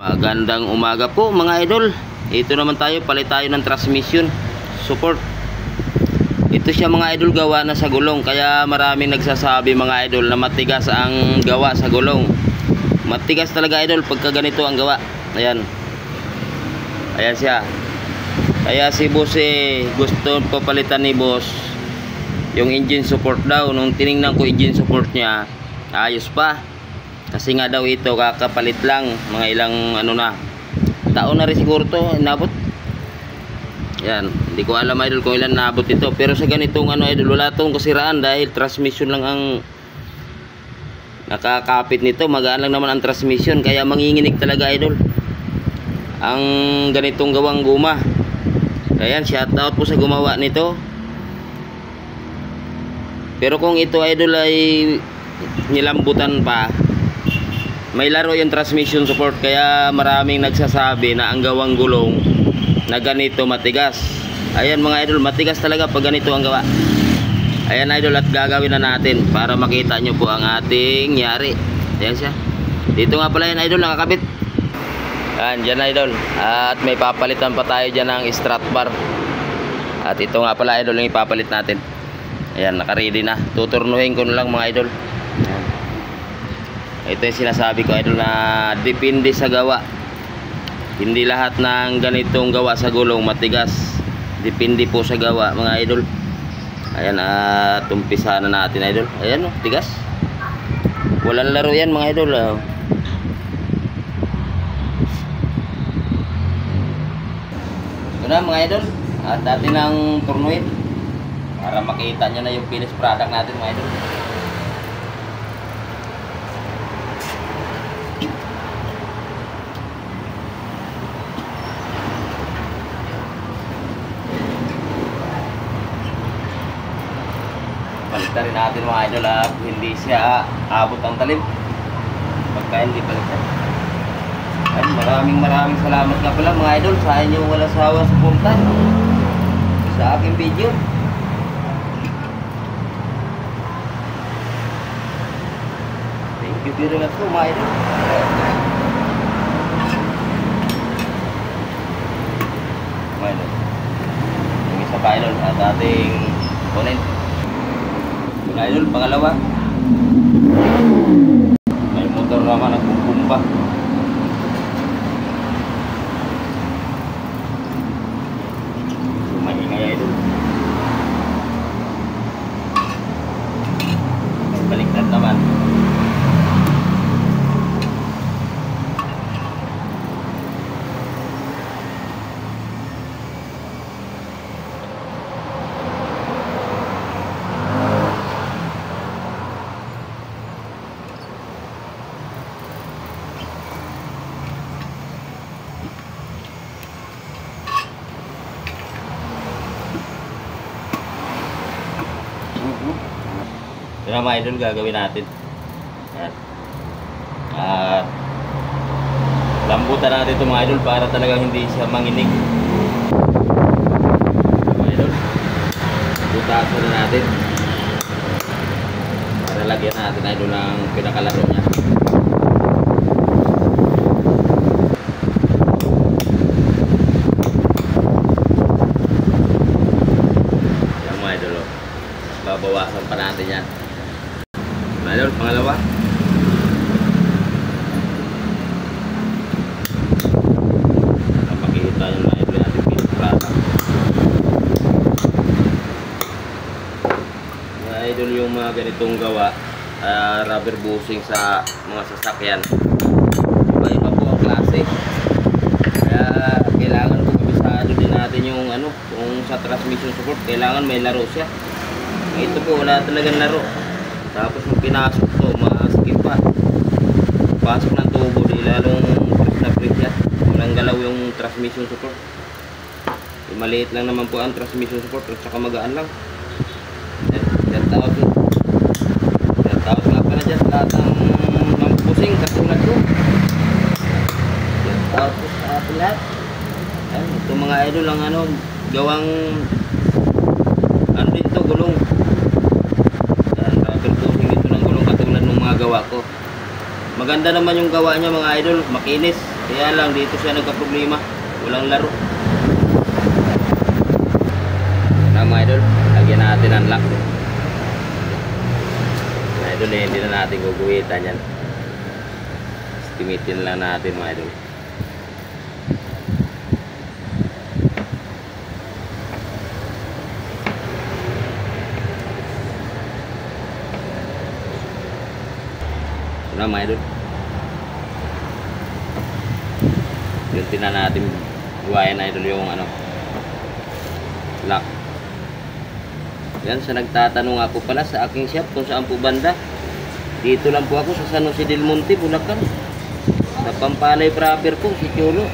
Magandang umaga po mga idol. Ito naman tayo, palit tayo ng transmission support. Ito siya mga idol, gawa na sa gulong. Kaya maraming nagsasabi mga idol na matigas ang gawa sa gulong. Matigas talaga idol pagka ganito ang gawa. Ayan. Ayan siya. Kaya si boss gusto papalitan ni boss yung engine support daw. Nung tiningnan ko engine support niya, ayos pa. Kasi nga daw ito kakapalit lang, mga ilang taon na rin siguro to inabot. Yan, hindi ko alam idol kung ilan naabot ito, pero sa ganitong idol wala tong kasiraan dahil transmission lang ang nakakapit nito. Magaan lang naman ang transmission, kaya manginginig talaga idol ang ganitong gawang guma. Ayan, shout out po sa gumawa nito. Pero kung ito idol ay nilambutan pa, may laro yung transmission support, kaya maraming nagsasabi na ang gawang gulong na ganito matigas. Ayan mga idol, matigas talaga pag ganito ang gawa. Ayan idol, at gagawin na natin para makita nyo po ang ating yari. Ayan siya. Dito nga pala yan idol, nakakabit. Ayan, dyan idol. At may papalitan pa tayo dyan ng strut bar. At ito nga pala idol yung ipapalit natin. Ayan, nakaready na. Tuturnuhin ko na lang mga idol. Ayan. Ito yung sinasabi ko idol, na depende sa gawa. Hindi lahat ng ganitong gawa sa gulong matigas. Depende po sa gawa mga idol. Ayan, at umpisa na natin idol. Ayan, tigas. Walang laro yan mga idol. Ito na mga idol, at natin ang turnuin para makita nyo na yung finished product natin mga idol. Palitan rin natin mga idol at hindi siya abot ang talim pagka hindi palitan. Ay, maraming salamat nga pala mga idol sa inyong walang sawa suporta sa aking video. Thank you very much po mga idol. Mga idol, yung isa pa idol at ating kunin. Mga idol, pangalawa, may motor naman nagpupumpa. Maingay idol. Baliktad naman. Ito na mga idol, gagawin natin. Ayan. At lambutan natin ito mga idol para talagang hindi siya manginig. Mga idol, butasan na natin para lagyan natin idol ng pinakalaro niya. Ayan mga idol, babawasan pa natin yan. Idol, pangalawa. Makikita yung mga idol natin finished product. Mga idol, yung mga ganitong gawa, rubber bushing sa mga sasakyan, iba-iba po ang klase. Kaya kailangan po kabisado din natin yung kung sa transmission support kailangan may laro siya. Ito po wala talagang laro. Tapos nung pinasok to, masikip pa. Pasok ng tubo, di lalong press na press yan. Walang galaw yung transmission support. Maliit lang naman po ang transmission support at saka magaan lang. Shout out nga pala dyan sa lahat ng pusing katulad ko. Shout out po sa ating lahat. Ito mga idol ang gawang dito, gulong. Gawa ko. Maganda naman yung gawa niya mga idol, makinis. Kaya lang dito siya nagka-problema. Walang laro. Na mga idol, lagyan natin ang lock. Mga idol, hindi na natin guguhitan yan. Estimitin lang natin mga idol. Ito na mga idol. Ganti na natin buhayin na idol yung ano, lock. Yan, sa nagtatanong ako pala sa aking shop kung saan po banda. Dito lang po ako sa San Jose del Monte, Bulacan. Sa Pampalay proper po, si Cholo.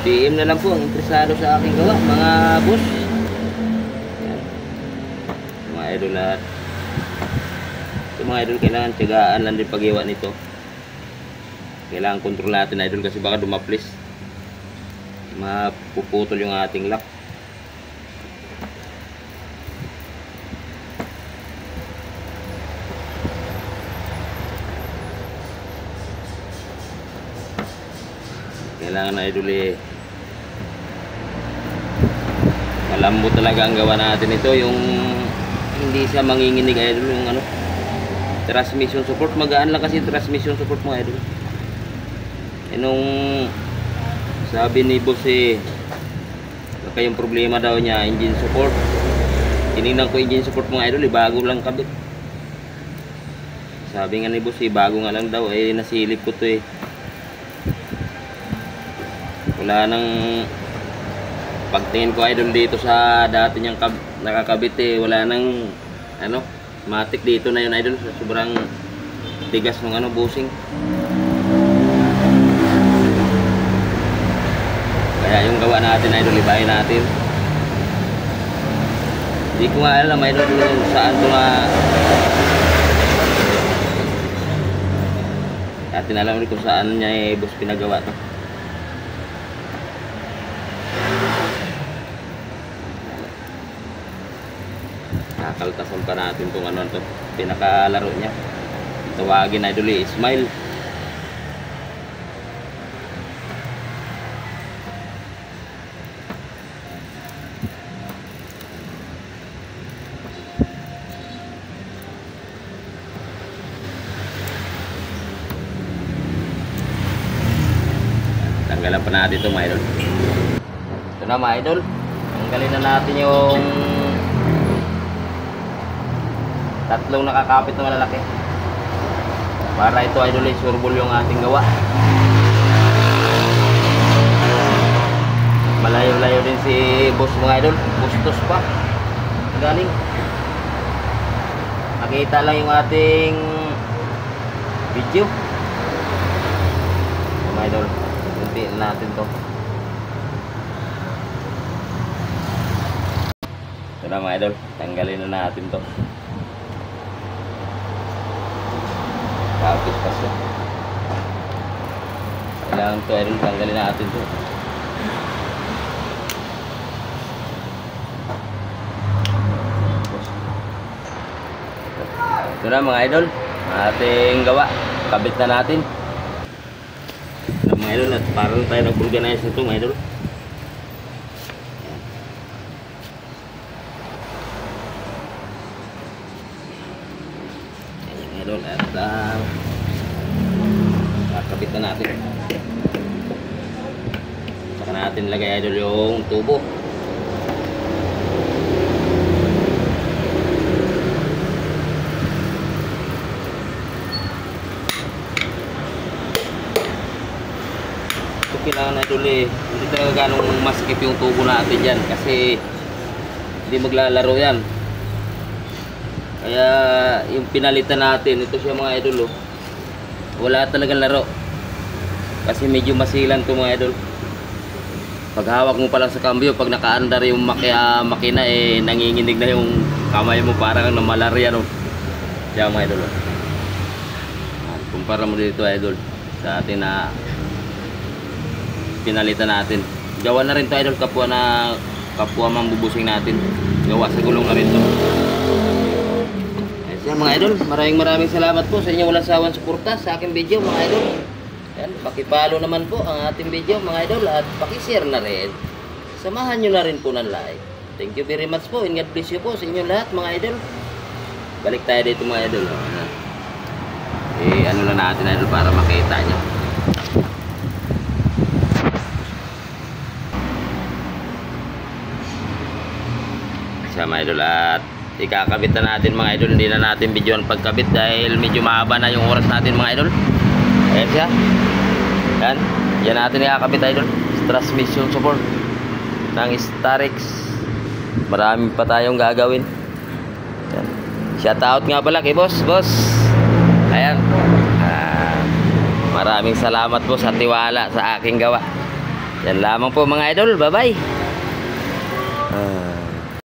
PM na lang po ang interesado sa aking gawa, mga boss. Yan. Mga idol lahat. So, mga idol, kailangan tiyagaan lang din pag-iwa nito. Kailangan kontrol natin idol kasi baka dumaplis. Mapuputol yung ating lock. Kailangan na idol malambot talaga ang gawa natin ito, yung hindi siya manginginig idol, yung ano, transmission support. Magaan lang kasi transmission support mo idol. Nung sabi ni boss baka yung problema daw niya engine support. Tinignan ko engine support mga idol, bago lang kabit. Sabi nga ni boss bago nga lang daw, nasilip ko to wala nang pagtingin ko idol dito sa dati niyang nakakabit wala nang ano, matik dito na yun idol, sobrang tigas ng ano, bushing. Kaya yung gawa natin idol, ibahin natin. Hindi ko nga alam idol kung saan ito nga, natin alam kung saan niya boss pinagawa to. Kakaltasan pa natin itong ano to, pinakalaro niya. Tawagin idol Smile. Tanggalan pa natin ito mga idol. Ito na mga idol, tanggalin na natin yung tatlong nakakapit na malalaki para ito idol surbol yung ating gawa. Malayo-layo din si boss mga idol, bustos pa galing. Nakita lang yung ating video mga idol. Kuntiin natin to. Ito na mga idol, tanggalin na natin to. Kapit pa siya. Kailangan to idol, tanggalin natin to. Ito na mga idol, ating gawa. Kabit na natin. Ito na mga idol, at parang tayo nag-organize nito mga idol. Idol, at kakabit na natin. Saka natin lagay idol yung tubo. Ito kailangan idol hindi talaga ganong masikip yung tubo natin dyan kasi hindi maglalaro yan. Kaya yung pinalitan natin, ito siya mga idol wala talagang laro kasi medyo masilan to mga idol. Pag hawak mo pa lang sa cambio, pag nakaandar yung makina nanginginig na yung kamay mo, parang namalarya no. Kaya mga idol kumpara mo dito idol sa atin na pinalitan natin. Gawa na rin to idol, kapwa mambubusing natin, gawa sa gulong na rin to. Yan mga idol, maraming salamat po sa inyong walang sawang suporta sa aking video mga idol. Yan, paki-follow naman po ang ating video mga idol at paki-share na rin. Samahan nyo na rin po ng like. Thank you very much po and God bless you po sa inyo lahat mga idol. Balik tayo dito mga idol. Ano na natin idol para makita nyo. Siya mga idol at ikakabit na natin mga idol. Hindi na natin videoan pagkabit dahil medyo mahaba na yung oras natin mga idol. Ayan siya. Yan. Yan natin ikakabit idol. Transmission support ng Starex. Marami pa tayong gagawin. Yan. Shout out nga pala kay boss. Ayan. Maraming salamat po sa tiwala sa aking gawa. Yan lamang po mga idol. Bye bye.